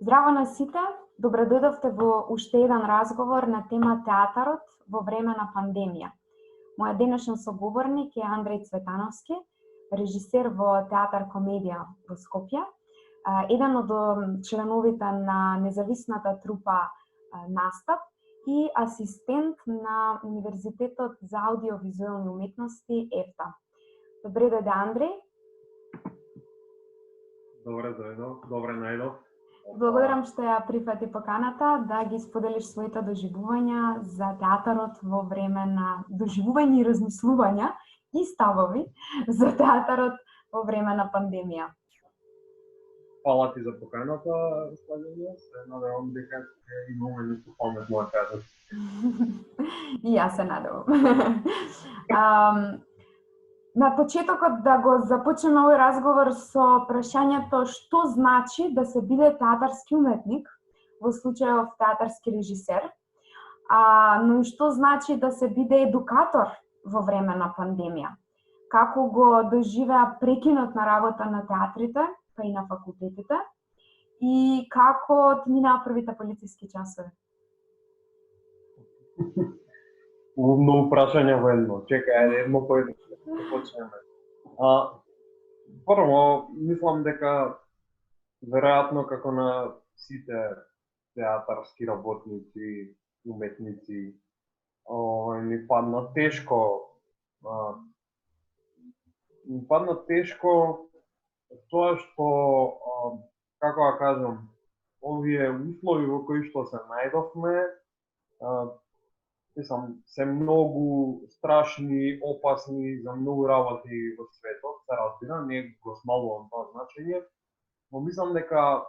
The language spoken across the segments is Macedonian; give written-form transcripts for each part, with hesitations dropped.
Здраво на сите, добредојдовте во уште еден разговор на тема театарот во време на пандемија. Мојот денешен соговорник е Андреј Цветановски, режисер во Театар Комедија во Скопје, еден од членовите на независната трупа Настап и асистент на Универзитетот за аудиовизуелни уметности ЕФТА. Добре дојде, Андреј. Добре најдов. Благодарам што ја прифати поканата да ги споделиш своите доживувања за театарот во време на доживување и размислувања и ставови за театарот во време на пандемија. Фала ти за поканата, Славија. Се надевам дека ќе имаме нешто паметно да кажеш. И јас се надевам. На почетокот да го започнеме овој разговор со прашањето што значи да се биде театарски уметник, во случајов театарски режисер, но и што значи да се биде едукатор во време на пандемија. Како го доживеа прекинот на работа на театрите, па и на факултетите, и како минаа првите полициски часови? Многу прашања во едно. Чекај, едно по едно да почнеме. Прво, мислам дека веројатно како на сите театарски работници, уметници, ми падна тешко тоа што, како да кажам, овие услови во кои што се најдовме, се многу страшни, опасни за многу работи во светот, се разбира, не го смалувам тоа значење, но мислам дека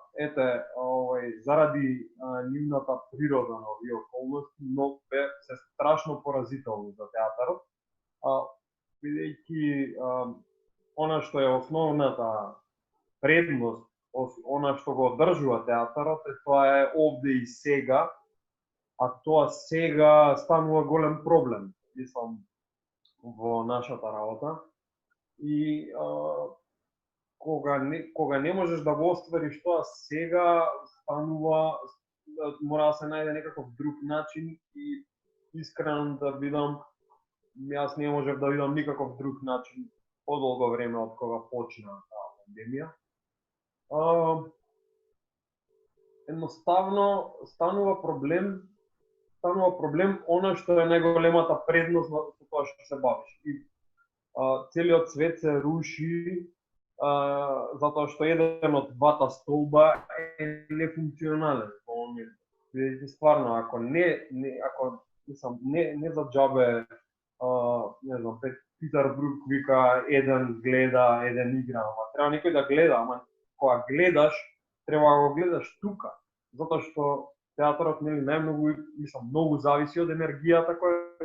заради нивната природа на овие околности, но се страшно поразителни за театарот, бидејќи она што е основната предност, она што го одржува театарот, тоа е овде и сега, а тоа сега станува голем проблем, мислам, во нашата работа. И кога не можеш да го оствариш тоа сега, станува, мора да се најде некаков друг начин и искрено да бидам, јас не можев да видам никаков друг начин подолго време од кога почна таа пандемија. Едноставно станува проблем она што е најголемата предност на тоа што се бавиш. И целиот свет се руши затоа што еден од двата столба е нефункционален во моментот. Бидејќи стварно, ако не за џабе, не знам, Питер Брук вика еден гледа, еден игра, ама треба некој да гледа, ама кога гледаш, треба да го гледаш тука, затоа што театарот најмногу, многу зависи од енергијата која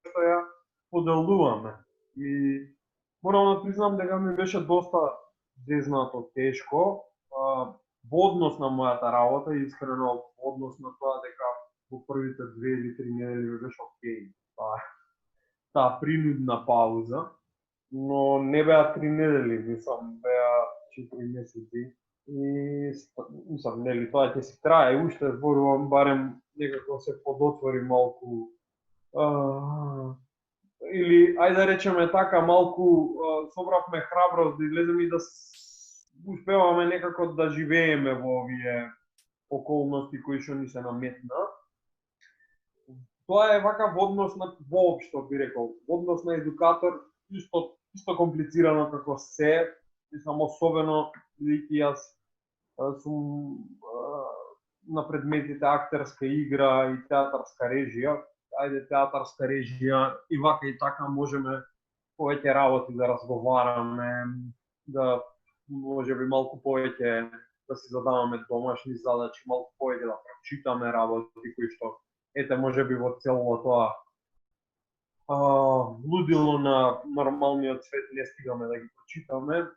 што ја поделуваме. И морам да признам дека ми беше доста зезнато, тешко, во однос на мојата работа, искрено во однос на тоа дека во првите 2 или 3 недели ми беше окей, таа принудна пауза, но не беа 3 недели, беа 4 месеци. И тоа ќе си трае уште, зборувам барем некако се подотвори малку, или ајде да речеме така, малку собравме храброст да излеземе и да успеваме некако да живееме во овие околности кои што ни се наметна. Тоа е вака во однос на воопшто би рекол, во однос на едукатор исто комплицирано како се, особено бидејќи јас сум на предметите актерска игра и театарска режија. Ајде, театарска режија и вака и така можеме повеќе работи да разговараме, да можеби малку повеќе да си задаваме домашни задачи, малку повеќе да прочитаме работи кои што можеби во цело тоа лудило на нормалниот свет не стигаме да ги прочитаме.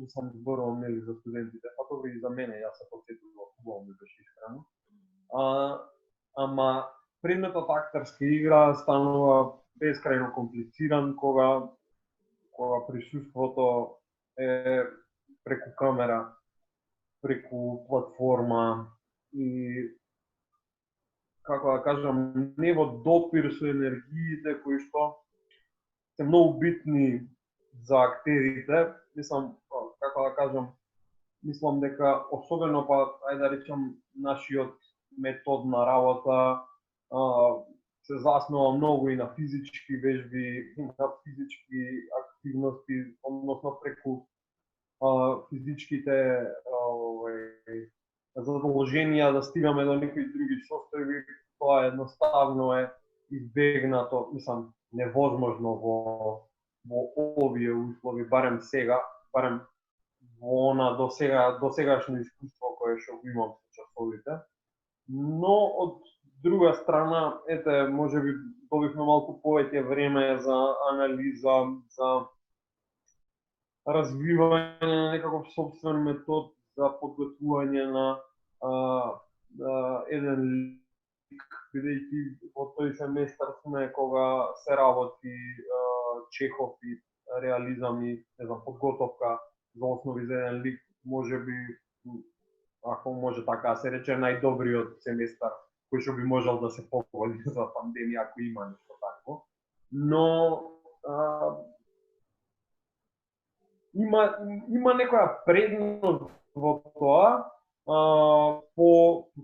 Сам зборувам за студентите, па добро и за мене, јас се подсетувам, хубаво ми беше искрено. Ама предметот актерска игра станува бескрајно комплициран кога присуството е преку камера. преку платформа и како да кажам, не во допир со енергиите кои што се многу битни за актерите. Мислам, како да кажам, мислам дека особено па ајде да речам нашиот метод на работа се заснова многу и на физички вежби, и на физички активности, односно преку физичките задолженија да стигаме до некои други состојби, тоа едноставно е избегнато, мислам, невозможно во овие услови, барем сега, барем во она досегашно искуство кое што го имам со часовите. Но од друга страна, ете, можеби добивме малку повеќе време за анализа, за развивање на некаков сопствен метод за подготвување на еден лик, бидејќи во тој семестар сме кога се работи Чехов и реализам и не знам, подготовка за основи за еден лик, можеби, ако може така да се рече, најдобриот семестар кој што би можел да се погоди за пандемија, ако има нешто такво. Но има некоја предност во тоа,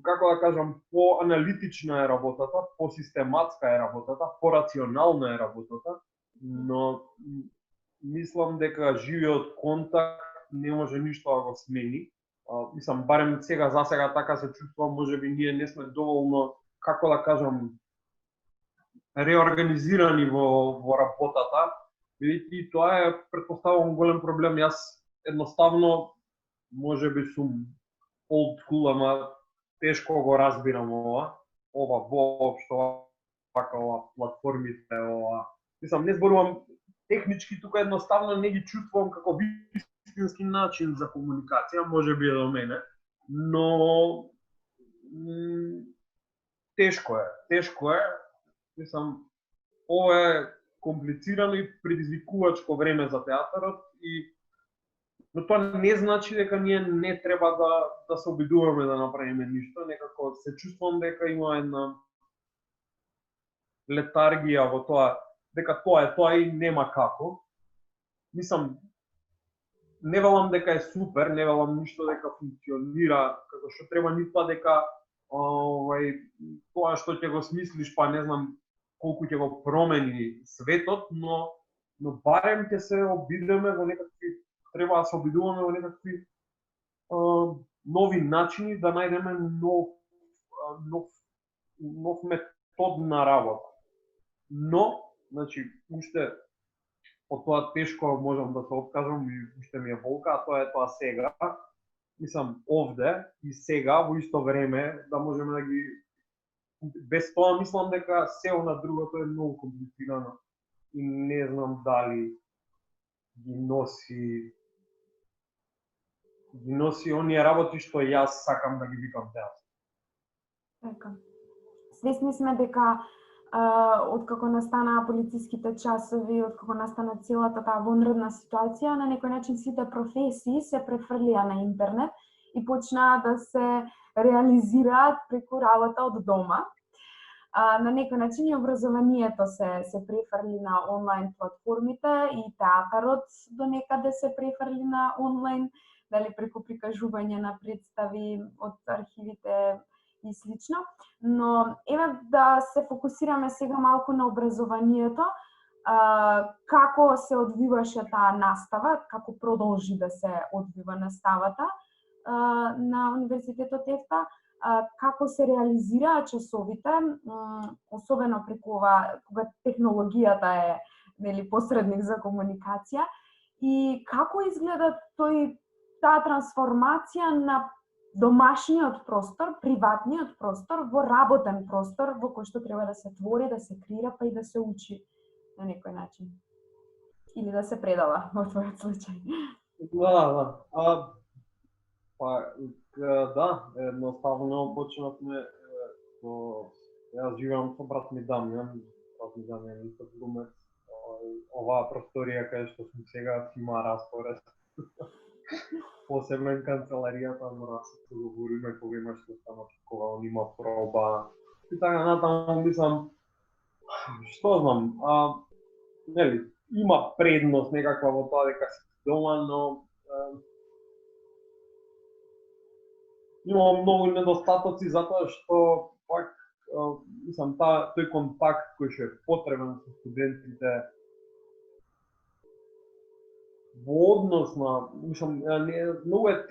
како да кажам, по аналитична е работата, по систематска е работата, по рационална е работата, но мислам дека живиот контакт не може ништо да го смени. Мислам, барем за сега така се чувствувам, можеби ние не сме доволно, како да кажам, реорганизирани во работата, бидејќи тоа е, претпоставувам, голем проблем. Јас едноставно, можеби сум old school, ама тешко го разбирам ова воопшто, ова платформите, мислам, не зборувам технички, тука едноставно не ги чувствувам како вистински начин за комуникација, можеби е до мене, но тешко е, мислам, ова е комплицирано и предизвикувачко време за театарот, но тоа не значи дека ние не треба да се обидуваме да направиме ништо, некако се чувствувам дека има една летаргија во тоа, дека тоа и нема како. Мислам, не велам дека е супер, не велам ништо дека функционира како што треба, ни тоа дека тоа што ќе го смислиш, па не знам колку ќе го промени светот, но барем ќе се обидеме во некакви, треба да се обидуваме во некакви нови начини да најдеме нов метод на работа. Но, значи, уште од тоа тешко можам да се откажам и уште ми е болка, а тоа е тоа сега. Мислам, овде и сега во исто време да можеме да ги... Без тоа мислам дека сео на другото е многу комплицирано и не знам дали ги носи оние работи што јас сакам да ги викам театар. Така. Свесни сме дека откако настанаа полициските часови, откако настана целата таа вонредна ситуација, на некој начин сите професии се префрлија на интернет и почнаа да се реализираат преку работа од дома. На некој начин и образованието се префрли на онлайн платформите и театарот до некаде се префрли на онлайн, дали преку прикажување на представи од архивите и слично, но еве да се фокусираме сега малку на образованието, како се одвиваше таа настава, како продолжи да се одвива наставата на Универзитетот ЕФТА, како се реализираа часовите, особено преку кога технологијата е, нели, посредник за комуникација, и како изгледа таа трансформација на домашниот простор, приватниот простор во работен простор во кој што треба да се твори, да се креира, па и да се учи на некој начин. Или да се предава во твојот случај. Да, едноставно почнавме јас живеам со брат ми Дамјан е исто глумец. Оваа просторија кај што сум сега има распоред. посебен канцеларијата мора да се договориме кога имаш состанок, кога он има проба. И така натаму мислам, што знам, нели, има предност некаква во тоа дека си дома, но има многу недостатоци затоа што пак мислам тој контакт кој што е потребен со студентите во однос на, мислам, многу е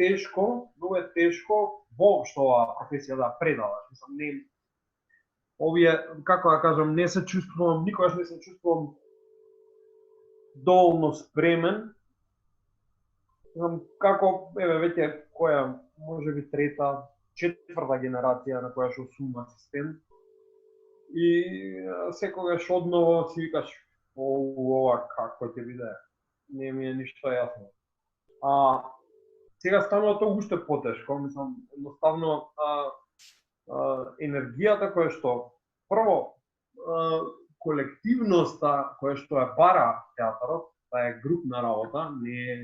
тешко воопшто оваа професија да предаваш. Мислам, не овие, како да кажам, никогаш не се чувствувам доволно спремен. Знам како, веќе која, можеби трета, четврта генерација на која што сум асистент. И секогаш одново си викаш, ова како ќе биде, не ми е ништо јасно. Сега станува тоа уште потешко, мислам, едноставно енергијата која што прво колективноста која што ја бара театарот, таа е групна работа, не е,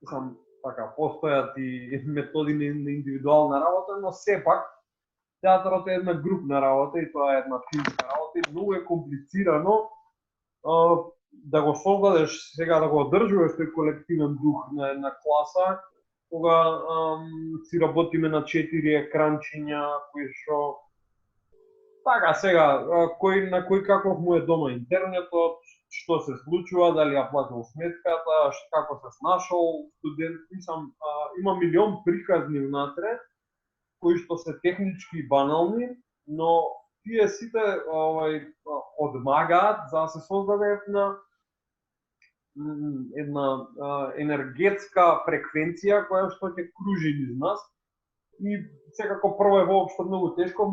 мислам, така, постојат и методи на индивидуална работа, но сепак театарот е една групна работа и тоа е една тимска работа и многу е комплицирано да го создадеш сега, да го одржуваш тој колективен дух на една класа, кога си работиме на 4 екранчиња кои што така сега на кој каков му е дома интернетот, што се случува, дали ја платил сметката, како се снашол студент, мислам, има милион приказни внатре кои што се технички и банални, но тие сите одмагаат за да се создаде една енергетска фреквенција која што ќе кружи низ нас. И секако прво е воопшто многу тешко,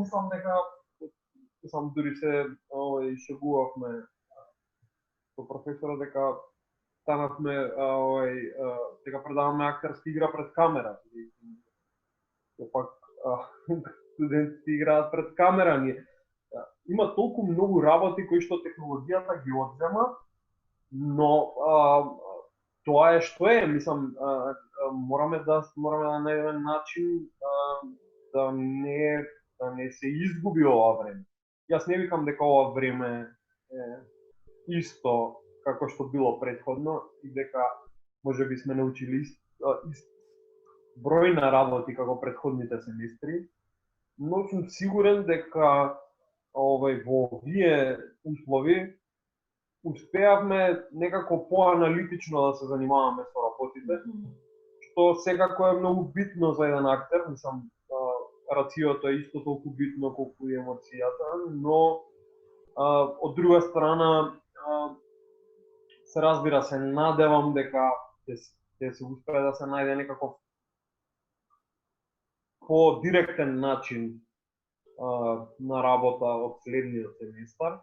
мислам дури се шегувавме со професорот дека станавме дека предаваме актерска игра пред камера. Сепак студентите играат пред камера. Има толку многу работи кои што технологијата ги одзема, но тоа е што е, мислам, мораме да најдеме начин да не се изгуби ова време. Јас не викам дека ова време е исто како што било претходно и дека можеби сме научили бројна работи како претходните семестри, но сум сигурен дека во овие услови успеавме некако поаналитично да се занимаваме со работите, што секако е многу битно за еден актер, мислам, рациото е исто толку битно колку и емоцијата, но од друга страна се разбира, се надевам дека ќе се успее да се најде некаков по-директен начин на работа од следниот семестар.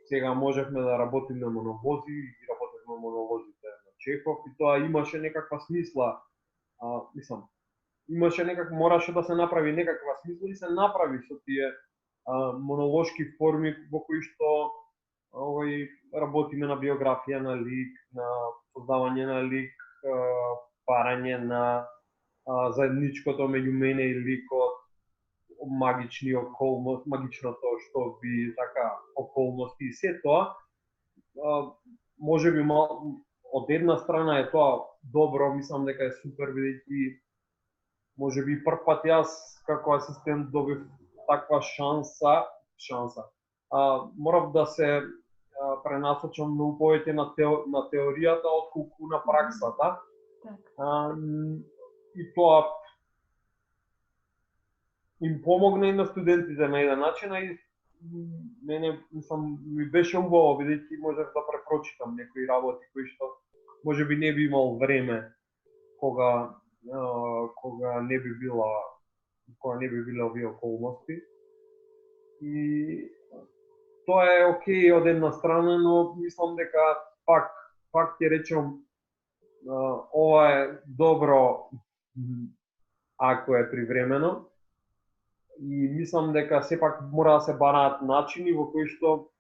Сега можевме да работиме монолози и работевме монолозите на Чехов и тоа имаше некаква смисла. Мислам, мораше да се направи некаква смисла и се направи со тие монолошки форми во кои што работиме на биографија на лик, на создавање на лик, парање на заедничкото меѓу мене и ликот, магичното што би така околности и се тоа. Можеби од една страна е тоа добро, мислам дека е супер бидејќи можеби прв пат јас како асистент добив таква шанса. Морав да се пренасочам многу повеќе на теоријата отколку на праксата. И тоа им помогна и на студентите на еден начин, и мене ми беше убаво бидејќи можев да препрочитам некои работи кои што можеби не би имал време кога не би биле овие околности. И тоа е окей од една страна, но мислам дека пак ќе речем ова е добро ако е привремено. И мислам дека сепак мора да се бараат начини во кои што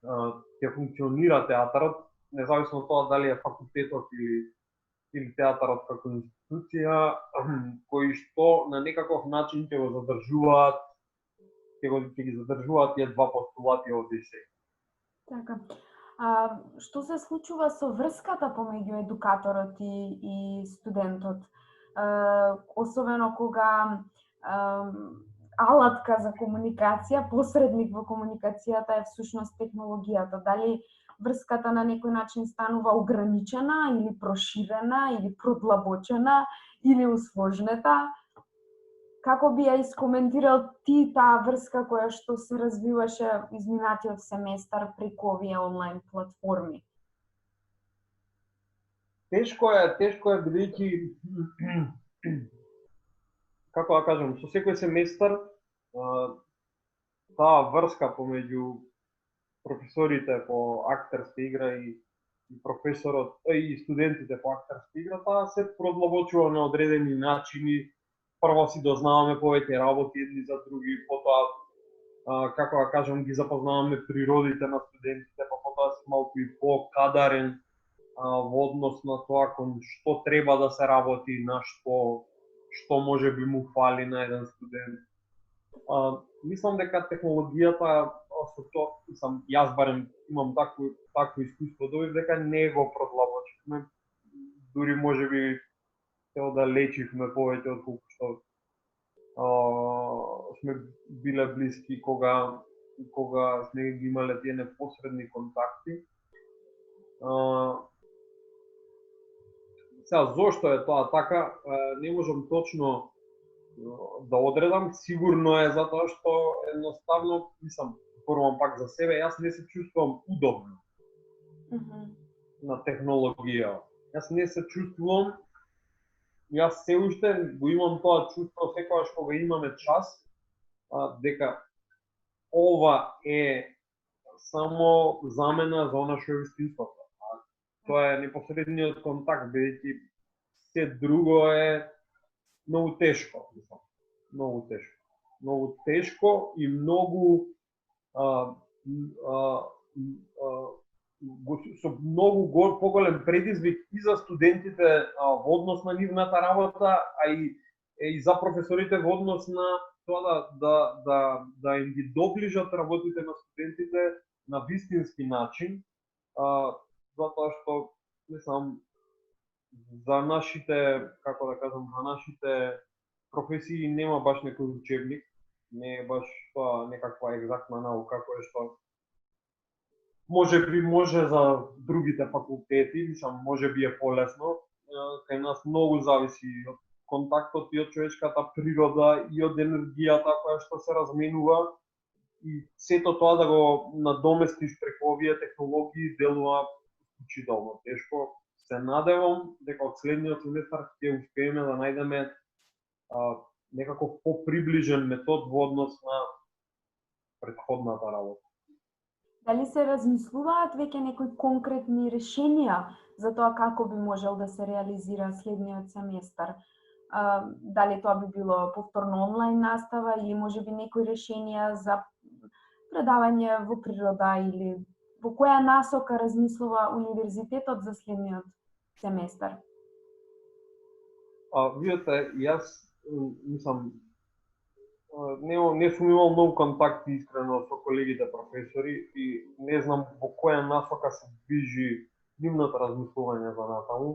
ќе функционира театарот, независно од тоа дали е факултетот или или театарот како институција, кои што на некаков начин ќе го задржуваат, ќе ги задржуваат тие два постулати овде и сега. Така. Што се случува со врската помеѓу едукаторот и студентот? Особено кога алатка за комуникација, посредник во комуникацијата е всушност технологијата. Дали врската на некој начин станува ограничена или проширена или продлабочена или усложнета? Како би ја искоментирал ти таа врска која што се развиваше изминатиот семестар преку овие онлайн платформи? Тешко е бидејќи како да кажам, со секој семестар таа врска помеѓу професорите по актерска игра и професорот и студентите по актерска игра, таа се продлабочува на одредени начини. Прво си дознаваме повеќе работи едни за други, потоа како да кажам ги запознаваме природите на студентите, па потоа си малку и покадарен во однос на тоа кон што треба да се работи, на што може би му фали на еден студент. Мислам дека технологијата со тоа, јас барем имам такво искуство, дека не го продлабочивме, дури можеби се оддалечивме повеќе од колку што сме биле блиски кога сме ги имале тие непосредни контакти. Сега, зошто е тоа така, не можам точно да одредам, сигурно е затоа што едноставно, зборувам пак за себе, јас не се чувствувам удобно на технологија. Јас не се чувствувам, јас се уште го имам тоа чувство секогаш кога имаме час, дека ова е само замена за она што е вистинството. Тоа е непосредниот контакт, бидејќи се друго е многу тешко, многу тешко. Многу тешко и многу со многу поголем предизвик и за студентите во однос на нивната работа, а и за професорите во однос на тоа да им ги доближат работите на студентите на вистински начин, затоа што за нашите, како да кажам, за нашите професии нема баш некој учебник, не е баш тоа некаква екзактна наука која што може би може за другите факултети, може би е полесно. Кај нас многу зависи од контактот и од човечката природа и од енергијата која што се разменува, и сето тоа да го надоместиш преку овие технологии делува исклучително тешко. Се надевам дека од следниот семестар ќе успееме да најдеме некако поприближен метод во однос на претходната работа. Дали се размислуваат веќе некои конкретни решенија за тоа како би можел да се реализира следниот семестар? Дали тоа би било повторно онлайн настава или можеби некои решенија за предавање во природа, или во која насока размислува универзитетот за следниот семестар? Видете, јас не сум имал многу контакти искрено со колегите професори и не знам во која насока се движи нивното размислување за натаму.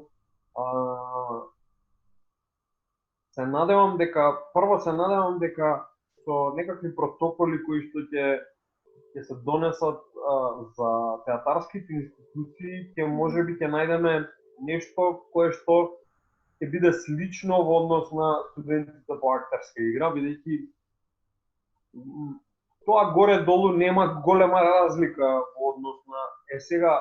Се надевам дека со некакви протоколи кои што ќе се донесат за театарските институции, можеби ќе најдеме нешто кое што ќе биде слично во однос на студентите по актерска игра, бидејќи тоа горе-долу нема голема разлика во однос на сега,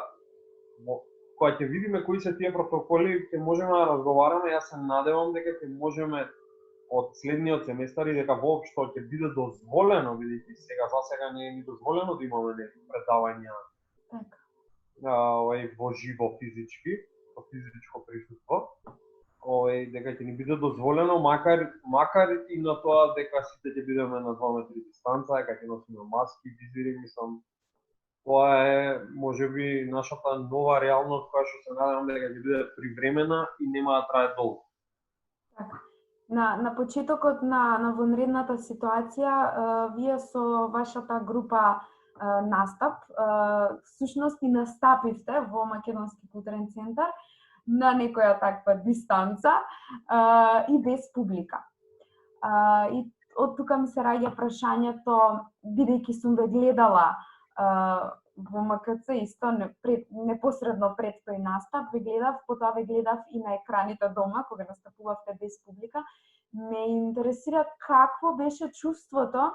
кога ќе видиме кои се тие протоколи, ќе можеме да разговараме. Јас се надевам дека ќе можеме од следниот семестар и дека воопшто ќе биде дозволено, бидејќи за сега не е ни дозволено да имаме некои предавања во живо физички, со физичко присуство. Дека ќе ни биде дозволено, макар и на тоа дека сите ќе бидеме на 2 метри дистанца, дека ќе носиме маски, визири, Тоа е можеби нашата нова реалност која што се надевам дека ќе биде привремена и нема да трае долго. Така. На почетокот на вонредната ситуација, вие со вашата група настап, всушност и настапивте во Македонски културен центар на некоја таква дистанца и без публика. И од тука ми се раѓа прашањето, бидејќи сум ве гледала во МКЦ исто непосредно пред тој настап, ве гледав, потоа ве гледав и на екраните дома кога настапувавте без публика. Ме интересира какво беше чувството,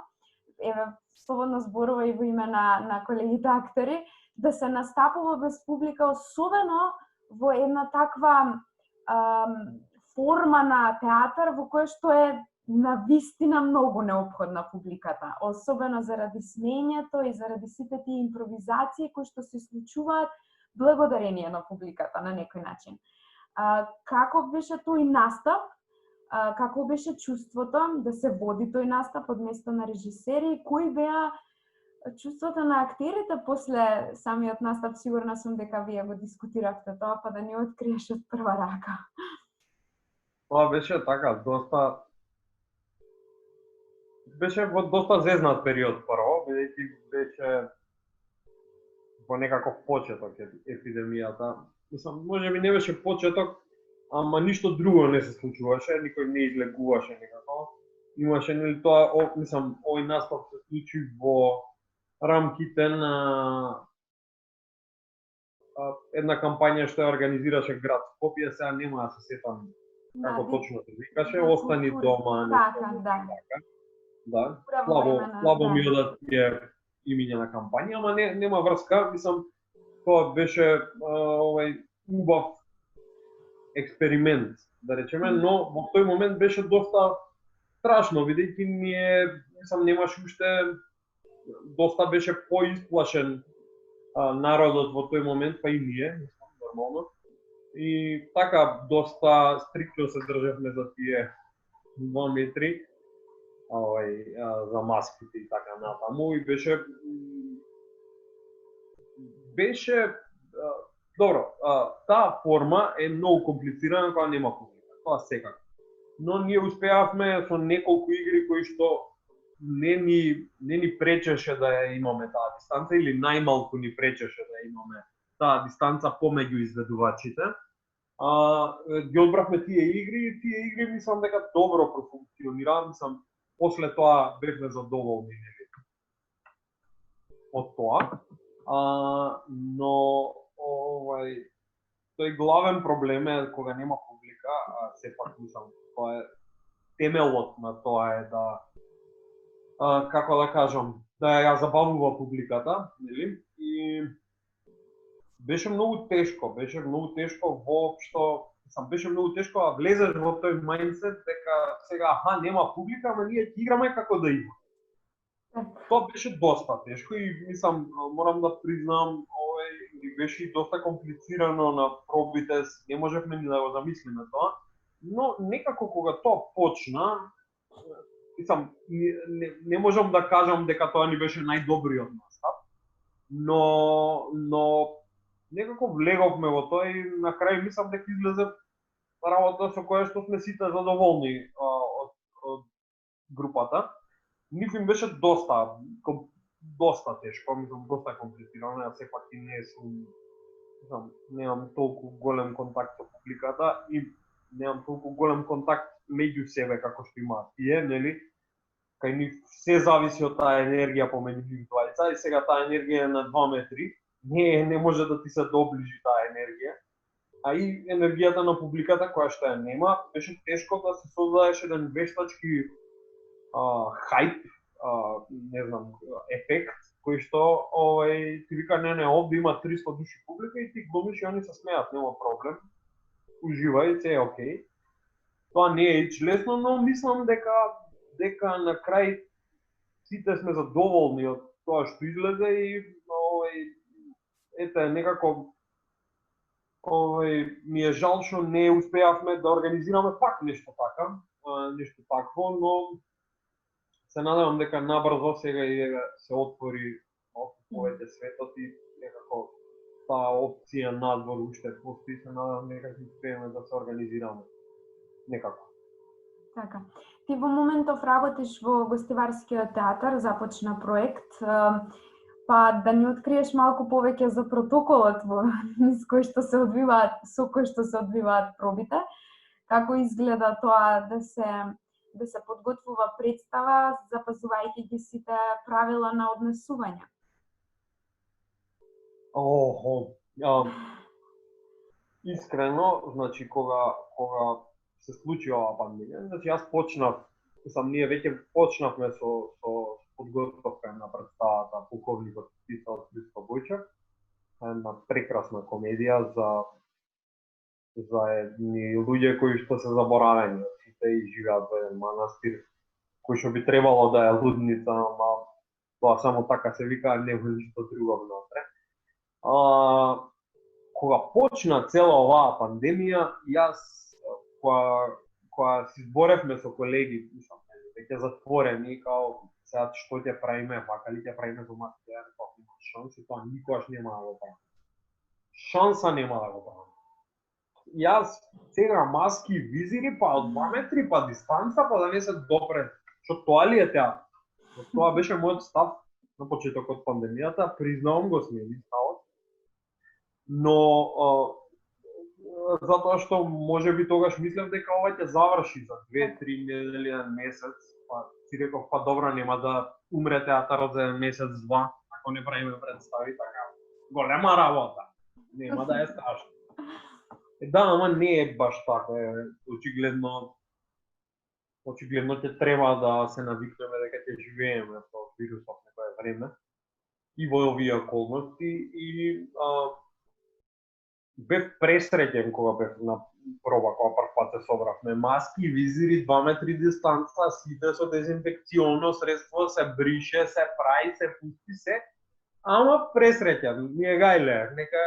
еве слободно зборува и во име на колегите актери, да се настапува без публика, особено во една таква форма на театар во која што е на вистина многу неопходна публиката, особено заради смењето и заради сите тие импровизации кои што се случуваат благодарение на публиката на некој начин. Како беше тој настап? Како беше чувството да се води тој настап од место на режисери и кои беа чувството на актерите после самиот настап? Сигурна сум дека вие го дискутиравте тоа, па да ни откриеш од прва рака. Тоа беше така, беше во доста зезнат период прво, бидејќи беше во некаков почеток епидемијата. Мислам, можеби не беше почеток, ама ништо друго не се случуваше, никој не излегуваше никако. Имаше нели тоа, мислам, овој настап се случи во рамките на една кампања што ја организираше град Скопје, сега нема да се сетам како точно се викаше, остани дома. Така, да. Слабо ми одат тие имиња на кампања, ама нема врска, мислам, тоа беше убав експеримент, да речеме, но во тој момент беше доста страшно, бидејќи мислам, немаше уште, доста беше поисплашен народот во тој момент, па и ние, мислам, нормално. И така, доста стриктно се државме за тие 2 метри, за маските и така натаму, и беше добро, таа форма е многу комплицирана кога нема публика, тоа секако. Но ние успеавме со неколку игри кои што не ни пречеше да ја имаме таа дистанца, или најмалку ни пречеше да ја имаме таа дистанца помеѓу изведувачите. Ги одбравме тие игри мислам дека добро профункционираа, мислам, после тоа бевме задоволни од тоа. Но тој главен проблем е кога нема публика, сепак мислам, тоа е темелот на тоа е да како да кажам, да ја забавува публиката, нели? И беше многу тешко воопшто, беше многу тешко да влезеш во тој мајндсет дека сега нема публика, ама ние ќе играме како да има. Тоа беше доста тешко и мислам, морам да признам, беше доста комплицирано на пробите, не можевме ни да го замислиме тоа, но некако кога тоа почна, мислам, не можам да кажам дека тоа ни беше најдобриот настап, но некако влеговме во тоа и на крај мислам дека излезе работа со која што сме сите задоволни од групата. Нив им беше доста тешко, мислам, доста комплицирано, јас сепак и не сум, немам толку голем контакт со публиката и немам толку голем контакт меѓу себе како што имаат тие, нели? Кај нив се зависи од таа енергија помеѓу нив двајца и сега таа енергија е на 2 метри, не може да ти се доближи таа енергија. А и енергијата на публиката која што ја нема, беше тешко да се создадеш еден вештачки хајп, не знам, ефект, кој што ти вика не, овде има 300 души публика и ти глумиш и они се смеат, нема проблем. Уживај, се е окей. Тоа не е лесно, но мислам дека на крај сите сме задоволни од тоа што излезе и ете некако ми е жал што не успеавме да организираме пак нешто такво, но се надевам дека набрзо сега и се отвори повеќе светот и некако таа опција надвор уште постои, се надам некако успееме да се организираме некако. Така. Ти во моментов работиш во Гостиварскиот театар, започна проект, па да ни откриеш малку повеќе за протоколот низ кој што се одвиваат, со кој што се одвиваат пробите, како изгледа тоа да се подготвува представа, запазувајќи ги сите правила на однесување. Искрено, значи кога се случи оваа пандемија, значи јас почнав, ние веќе почнавме со подготовка на представата Полковникот писал Христо Бојчев, една прекрасна комедија за едни луѓе кои што се заборавени, сите и живеат во еден манастир, кој што би требало да е лудница, ама тоа само така се вика, нема ништо друго внатре. Кога почна цела оваа пандемија, јас кога се изборевме со колеги, веќе затворени, као сега што ќе правиме, вака ли ќе правиме со маски, ја реков, нема шанси, тоа никогаш нема да го правиме. Шанса нема да го правиме. Јас сега маски, визири, па од 2 метри, па дистанца, па да не се допре, што тоа ли е театар? Тоа беше мојот став на почетокот од пандемијата, признавам го, смени ставот, но затоа што можеби тогаш мислев дека ова ќе заврши за 2-3 недели, еден месец, па си реков па добро, нема да умре театарот за еден месец-два, ако не правиме представи, така голема работа, нема да е страшно. Да, ама не е баш така, очигледно ќе треба да се навикнеме дека ќе живееме со вирусот некое време и во овие околности и бев пресреќен кога бев на проба, кога прв пат се собравме. Маски, визири, 2 метри дистанца, сите со дезинфекционо средство, се брише, се прави, се пусти се. Ама пресреќен, ми е гајле, нека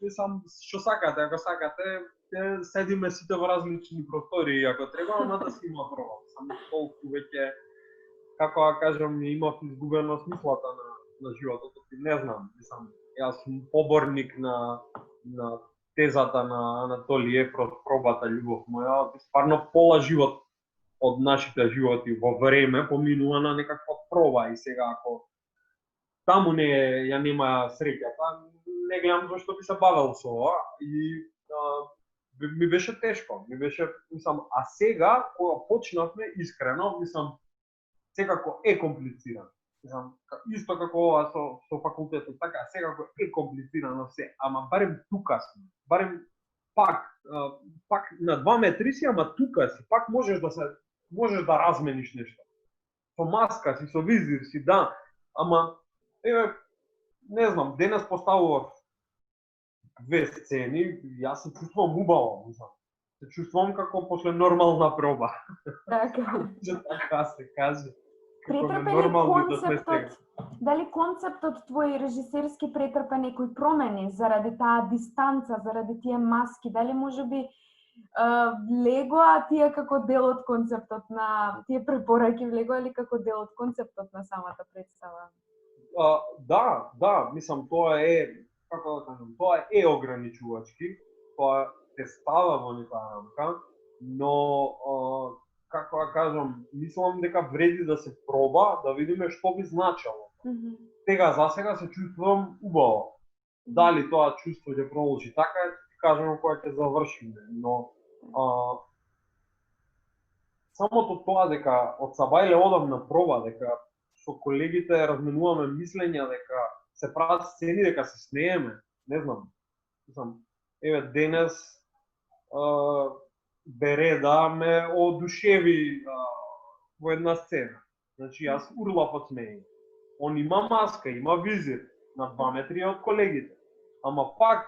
сам што сакате, ако сакате, седиме сите во различни простори, ако треба, ама да си има проба. Само толку веќе, како да кажам, имав изгубено смислата на животот, не знам, јас сум поборник на тезата на Анатолиј Ефрос, пробата љубов моја, стварно пола живот од нашите животи во време поминува на некаква проба и сега ако таму ја нема среќата, не гледам зашто би се бавел со ова и ми беше тешко, а сега кога почнавме искрено, секако е комплицирано. Исто како ова со факултетот, така секако е комплицирано се, ама барем тука сме, барем пак на 2 метри си, ама тука си, пак можеш да размениш нешто. Со маска си, со визир си, да, ама еве не знам, денес поставував 2 сцени, јас се чувствувам убаво, се чувствувам како после нормална проба. Така. Така се каже. Претрпе концептот, дали концептот твој режисерски претрпе некои промени заради таа дистанца, заради тие маски, дали можеби влегоа тие како дел од концептот на тие препораки, влегоа ли како дел од концептот на самата представа? Да, тоа е, како да кажам, тоа е ограничувачки, тоа те става во некоја рамка, но како да кажам, мислам дека вреди да се проба, да видиме што би значело. За сега се чувствувам убаво. Дали тоа чувство ќе продолжи така, ќе кажам кога ќе завршиме, но самото тоа дека од Сабајле одам на проба, дека со колегите разменуваме мислења, дека се прават сцени, дека се смееме, не знам. Еве денес Береда ме одушеви во една сцена. Значи јас урлав од смеење. Он има маска, има визир, на 2 метри од колегите. Ама пак,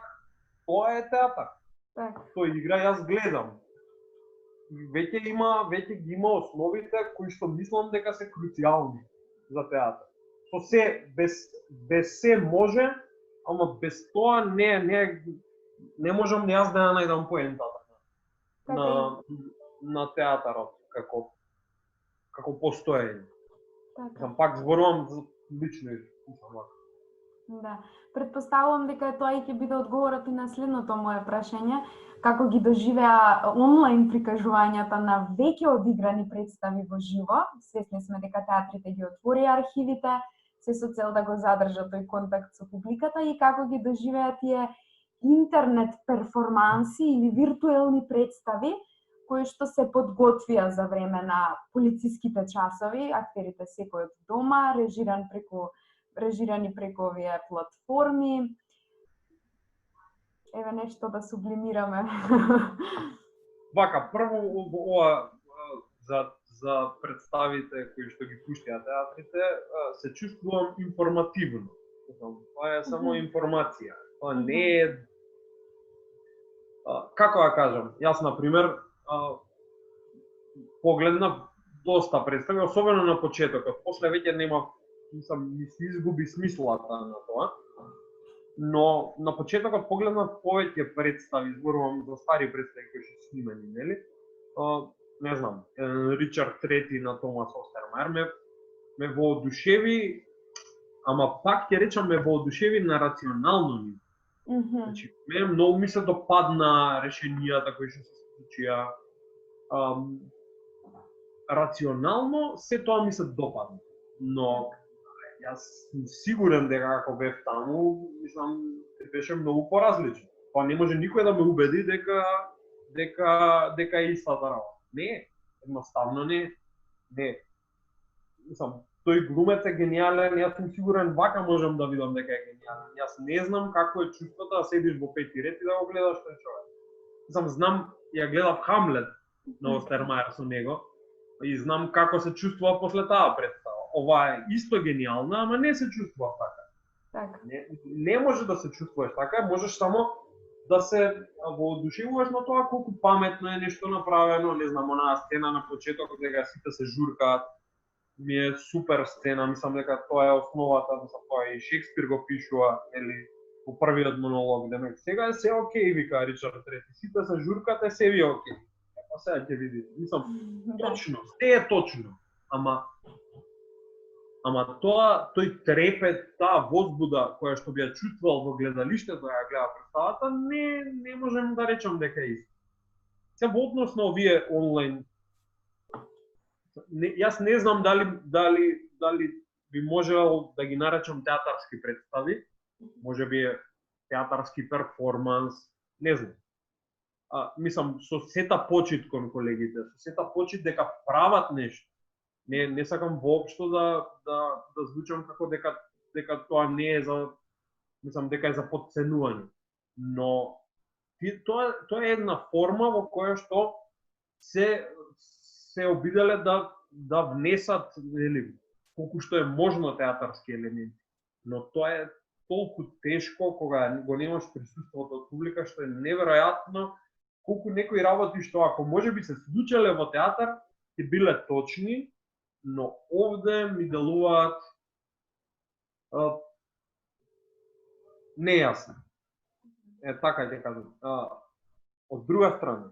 тоа е театар. Тој игра, јас гледам. Веќе ги има основите кои што мислам дека се круцијални за театар. Со се, без се може, ама без тоа не можам јас да ја најдам поентата на театарот како постоење. Пак зборувам за лично искуство. Да. Предпоставувам дека тоа и ќе биде одговорот и на следното мое прашање, како ги доживеа онлайн прикажувањата на веќе одиграни представи во живо. Свесни сме дека театрите ги отворија архивите, се со цел да го задржат тој контакт со публиката и како ги доживеа тие интернет перформанси или виртуелни представи кои што се подготвија за време на полициските часови, актерите секој од дома, режирани преку овие платформи. Еве нешто да сублимираме. Вака, прво ова за представите кои што ги пуштија театрите, се чувствувам информативно. Тоа е само информација. Тоа не е како да кажам, јас на пример погледнав доста представи, особено на почетокот. После веќе нема, ми се изгуби смислата на тоа. Но на почетокот погледнав повеќе представи, зборувам за стари представи кои се снимани, нели? Не знам, Ричард III на Томас Остермајер ме воодушеви, ама пак ќе речам ме воодушеви на рационално ниво. Значи, мене многу ми се допадна решенијата кои што се случија. Рационално се тоа ми се допадна, но јас сум сигурен дека ако бев таму, мислам, беше многу поразлично. Па не може никој да ме убеди дека е истата работа. Не, едноставно не. Мислам, тој глумец е гениален, јас сум сигурен вака можам да видам дека е гениален. Јас не знам како е чувството да седиш во пети ред и да го гледаш тој човек. Знам, ја гледав Хамлет на Остермајер со него и знам како се чувствува после таа представа. Ова е исто гениална, ама не се чувствува така. Не може да се чувствуваш така, можеш само да се воодушевуваш на тоа колку паметно е нешто направено, не знам, онаа сцена на почетокот дека сите се журкаат, ми е супер сцена, мислам дека тоа е основата, мислам тоа и Шекспир го пишува, нели, во првиот монолог, демек сега е се окей, вика Ричард III, сите се журкате, се ви окей. Па сега ќе видите, мислам, точно, се е точно, ама тоа, тој трепет, таа возбуда која што би ја чувствувал во гледалиштето, ја гледа представата, не можем да речам дека е исто. Се во однос на овие онлайн, јас не знам дали би можел да ги наречам театарски представи, може би е театарски перформанс, не знам. Мислам, со сета почит кон колегите, со сета почит дека прават нешто. Не сакам воопшто да звучам како дека тоа не е за, мислам дека е за потценување. Но тоа е една форма во која што се обиделе да внесат, нели, колку што е можно театарски елементи. Но тоа е толку тешко кога го немаш присуството од публика, што е неверојатно колку некои работи што ако можеби се случеле во театар, ќе биле точни, но овде ми делуваат нејасни. Така ќе кажам. Од друга страна,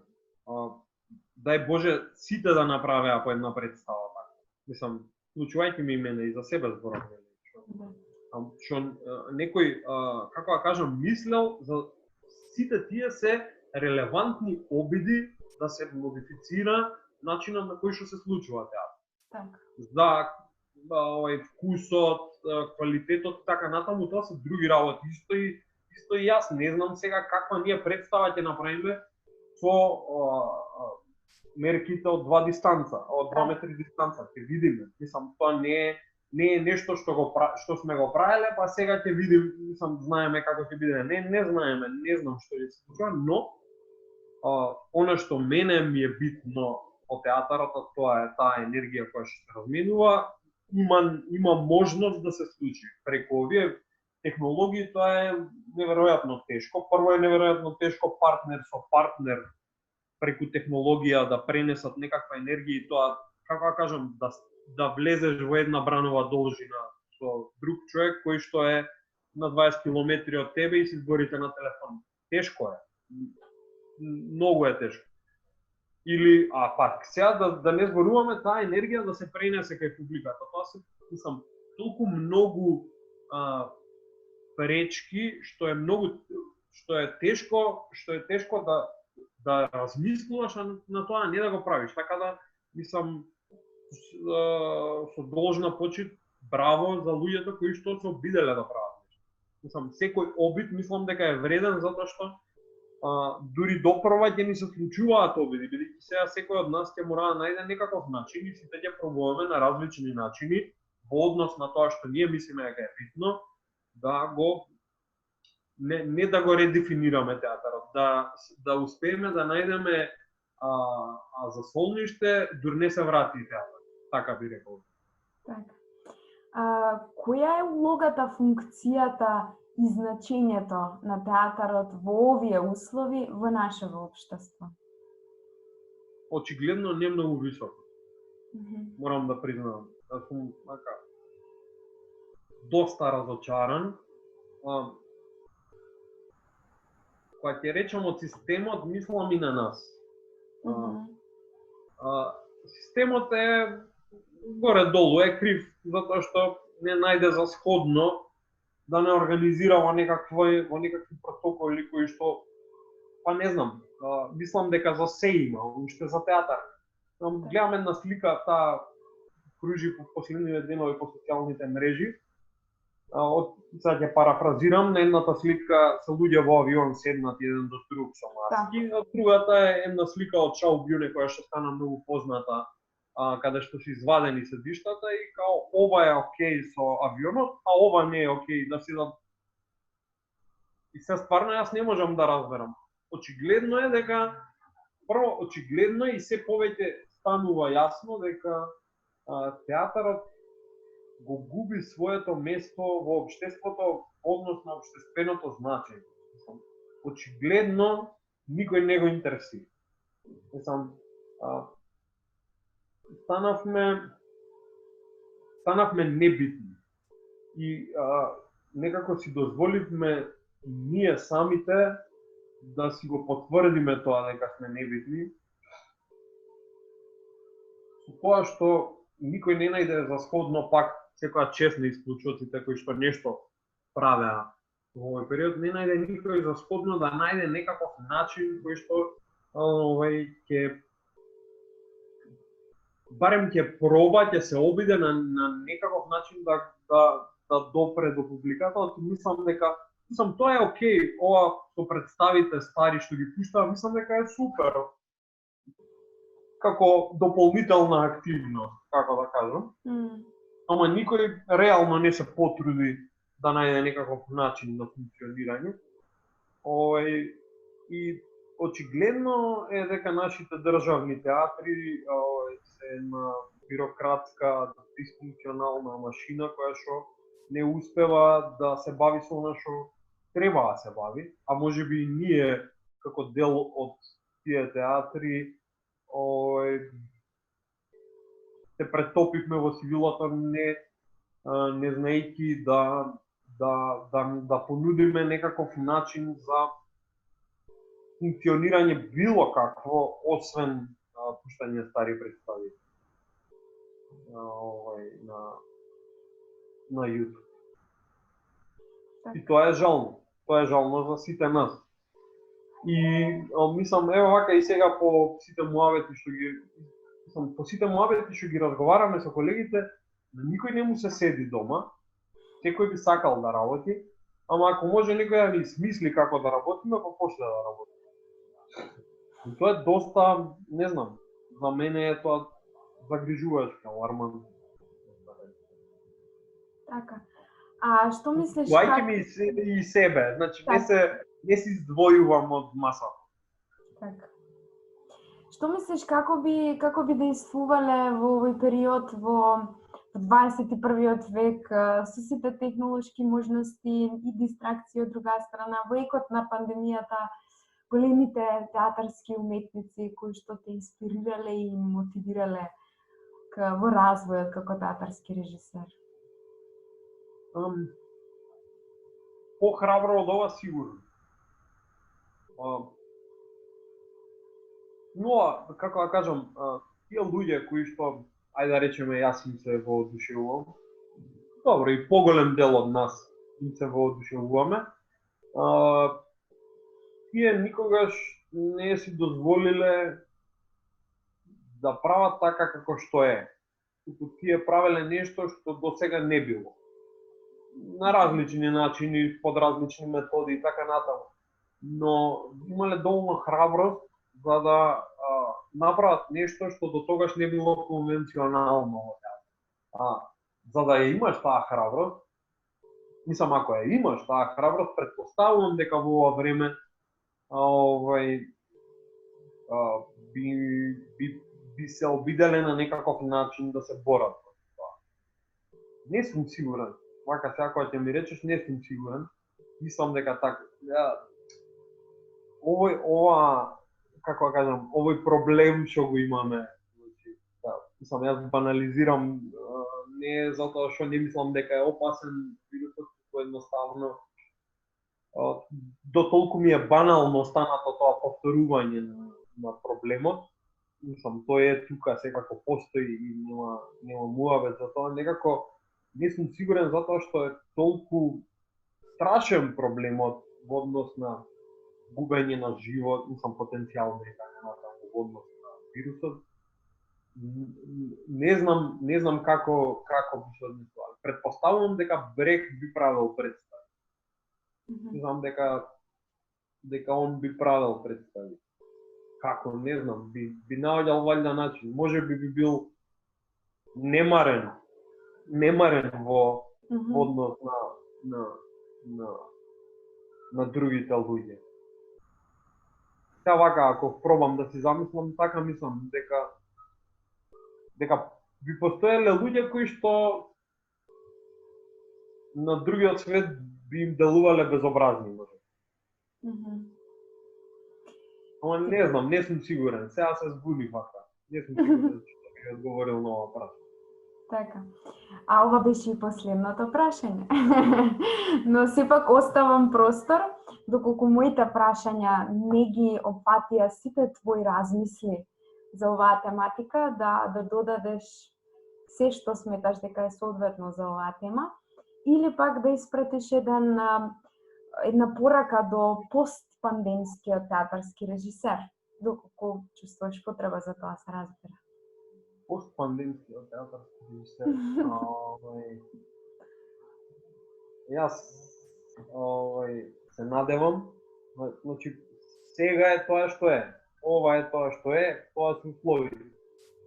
дај Боже сите да направеа по една представа така. Мислам, случувајќи ми мене и за себе зборам, што некој, како да кажам, мислел за сите тие се релевантни обиди да се модифицира начинот на кој што се случува театар. За вкусот, квалитетот, така натаму, тоа се други работи. Исто и јас не знам сега каква ние представа ќе направиме со мерките од 2 дистанца, од 2 метри дистанца, ќе видиме. Мислам, тоа не е нешто што сме го правеле, па сега ќе видим, мислам, знаеме како ќе биде. Не знаеме, не знам што ќе се случува, но она што мене ми е битно од театарот, тоа е таа енергија која што се разменува, има можност да се случи. Преку овие технологии тоа е неверојатно тешко. Прво е неверојатно тешко партнер со партнер преку технологија да пренесат некаква енергија и тоа, како да кажам, да влезеш во една бранова должина со друг човек кој што е на 20 километри од тебе и се зборите на телефон. Тешко е. Многу е тешко. Или, пак, сега да не зборуваме таа енергија да се пренесе кај публиката. Тоа се, мислам, толку многу пречки, што е тешко да размислуваш на тоа, не да го правиш. Така да мислам со должна почит браво за луѓето кои што се обиделе да прават нешто. Мислам секој обид мислам дека е вреден затоа што дури допрва ќе ни се случуваат обиди, бидејќи сега секој од нас ќе мора да најде некаков начин и сите ќе пробуваме на различни начини во однос на тоа што ние мислиме дека е битно, да го не да го редефинираме театарот, да успееме да најдеме заслониште дури не се врати театар. Така би рекол. Така. Која е улогата, функцијата и значењето на театарот во овие услови во нашето општество? Очигледно не многу високо. Морам да признам. Да сум доста разочаран. Кога ќе речам од системот, мислам и на нас. Системот е горе-долу е крив, затоа што не најде за сходно да не организира во некакви протоколи кои што, па не знам, мислам дека за се има, уште за театар. Гледам една слика, таа кружи по последниве денови по социјалните мрежи. Сега ќе парафразирам, на едната слика се луѓе во авион седнати еден до друг со маски, а другата е една слика од Шао Бюне која што стана многу позната, каде што се извадени седиштата и као ова е окей со авионот, а ова не е окей да седат. И се стварно јас не можам да разберам. Очигледно е дека очигледно и се повеќе станува јасно дека театарот го губи своето место во општеството, однос на општественото значење. Очигледно никој не го интересира. Станавме небитни и некако си дозволивме ние самите да си го потврдиме тоа дека сме небитни. Со тоа што никој не најде за сходно пак секоја чест на исклучоците кои што нешто правеа во овој период, не најде никој за сходно да најде некаков начин кој што ќе барем ќе проба, ќе се обиде на некаков начин да допре до публиката. Мислам тоа е окей, ова што представите стари што ги пуштаа, мислам дека е супер. Како дополнителна активност, како да кажам. Ама никој реално не се потруди да најде некаков начин на функционирање. И очигледно е дека нашите државни театри се една бирократска, дисфункционална машина која што не успева да се бави со она што треба да се бави, а можеби и ние како дел од тие театри се претопивме во сивилото не знаејќи да понудиме некаков начин за функционирање било какво, освен пуштање стари представи на YouTube. И тоа е жално. Тоа е жално за сите нас. И мислам, ево вака и сега по сите муабети што ги разговараме со колегите, на никој не му се седи дома, секој би сакал да работи, ама ако може некој да ни смисли како да работиме, па после да работиме. И тоа е доста, не знам, за мене е тоа загрижувачки, алармантно. Така. А што мислиш Лајки ми и себе, значи не се издвојувам од масата. Така. Што мислиш како би действувале во овој период во 21 век со сите технолошки можности и дистракции од друга страна, во екот на пандемијата, големите театарски уметници кои што те инспирирале и мотивирале во развојот како театарски режисер? Похрабро од ова сигурно. Но, како да кажам, тие луѓе кои што, ајде да речеме, јас им се воодушевувам, добро, и поголем дел од нас им се воодушевуваме. Тие никогаш не си дозволиле да прават така како што е. Туку тие правеле нешто што до сега не било. На различни начини, под различни методи и така натаму. Но имале доволно храброст за да направат нешто што до тогаш не било конвенционално. За да ја имаш таа храброст, мислам, ако ја имаш таа храброст, претпоставувам дека во ова време би се обиделе на некаков начин да се борат против тоа. Не сум сигурен. Вака сега кога ќе ми речеш, не сум сигурен. Мислам дека така. Како да кажам, овој проблем што го имаме, значи, мислам, јас банализирам, не затоа што не мислам дека е опасен вирусот, кој едноставно до толку ми е банално останато тоа повторување на проблемот. Мислам, тој е тука, секако постои и нема муавет за тоа. Некако не сум сигурен затоа што е толку страшен проблемот во однос на губење на живот, мислам, потенцијално и така натаму во однос на вирусот. Не знам како би се однесувале. Претпоставувам дека Брех би правил представи. Знам дека он би правил представи. Како, не знам, би наоѓал валјда начин. Може би бил немарен во однос на другите луѓе. Сега вака, ако пробам да си замислам, така мислам дека би постоеле луѓе кои што на другиот свет би им делувале безобразни, може. Ама не знам, не сум сигурен. Сега се збунив вака. Не сум сигурен што би одговорил на ова прашање. Така. А ова беше и последното прашање. Но сепак оставам простор, доколку моите прашања не ги опфатија сите твои размисли за оваа тематика, да додадеш се што сметаш дека е соодветно за оваа тема, или пак да испратиш една порака до постпандемскиот театарски режисер, доколку чувствуваш потреба за тоа, се разбира. Постпандемскиот театарски режисер. Јас се надевам, значи сега е тоа што е. Ова е тоа што е, тоа се услови.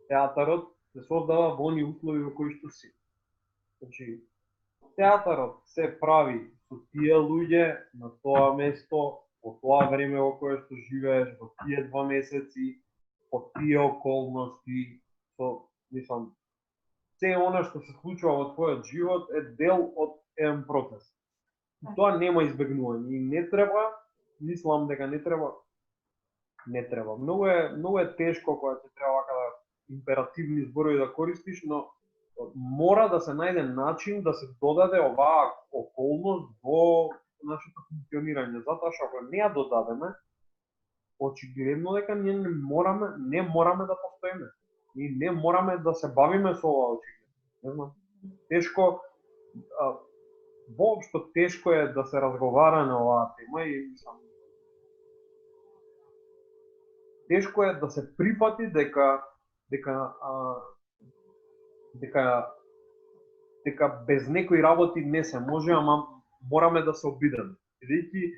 Театарот се создава во оние услови во кои што си. Значи, театарот се прави со тие луѓе на тоа место, во тоа време во кое што живееш, во тие 2 месеци, по тие околности, мислам, се она што се случува во твојот живот е дел од еден процес. И тоа нема избегнување и не треба, мислам дека не треба. Многу е тешко кога ќе треба вака да императивни зборови да користиш, но мора да се најде начин да се додаде оваа околност во нашето функционирање, затоа што ако не ја додадеме, очигледно дека ние не мораме да постоиме. И не мораме да се бавиме со ова очигледно. Не знам. Тешко, воопшто тешко е да се разговара на оваа тема и мислам, тешко е да се прифати дека без некои работи не се може, ама мораме да се обидеме. Бидејќи,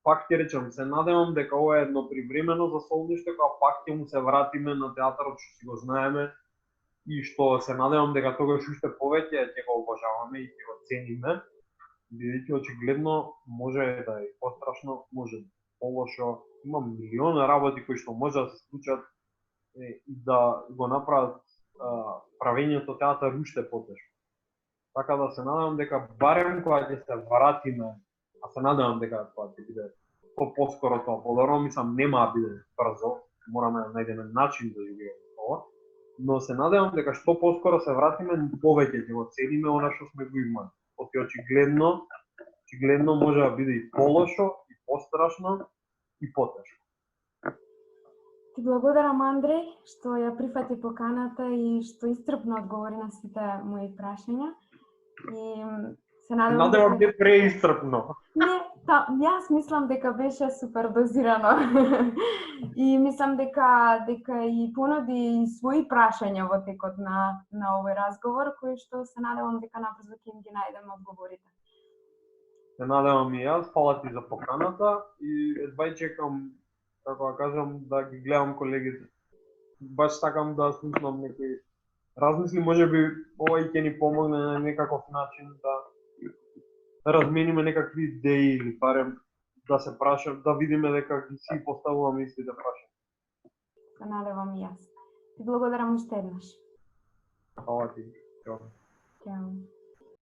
пак ќе речам, се надевам дека ова е едно привремено засолниште, кога пак ќе му се вратиме на театарот што си го знаеме и што се надевам дека тогаш уште повеќе ќе го обожаваме и ќе го цениме, бидејќи очигледно може да е пострашно, може полошо, има милиони работи кои што може да се случат и да го направат правењето театар уште потешко. Така да се надевам дека барем кога ќе се вратиме, а се надевам дека тоа ќе биде поскоро тоа подобро, мислам нема да биде брзо, мораме да најдеме начин да живееме тоа, но се надевам дека што поскоро се вратиме, повеќе ќе го цениме она што сме го имали. Оти очигледно може да биде и полошо, и пострашно, и потешко. Ти благодарам, Андреј, што ја прифати поканата и што исцрпно одговори на сите мои прашања. И Се надевам Надевам не преисцрпно. Не, јас мислам дека беше супер дозирано. И мислам дека и понуди и своји прашања во текот на овој разговор, кои што се надевам дека набрзо ќе им ги најдеме одговорите. Се надевам и јас, фала ти за поканата и едва чекам, како да кажам, да ги гледам колегите. Баш сакам да слушнам некои размисли, можеби овој ќе ни помогне на некаков начин да размениме некакви идеи или барем да се прашам, да видиме дека ги си поставуваме истите прашања. Се надевам и јас. Ти благодарам уште еднаш. Фала ти. Чао. Ćao.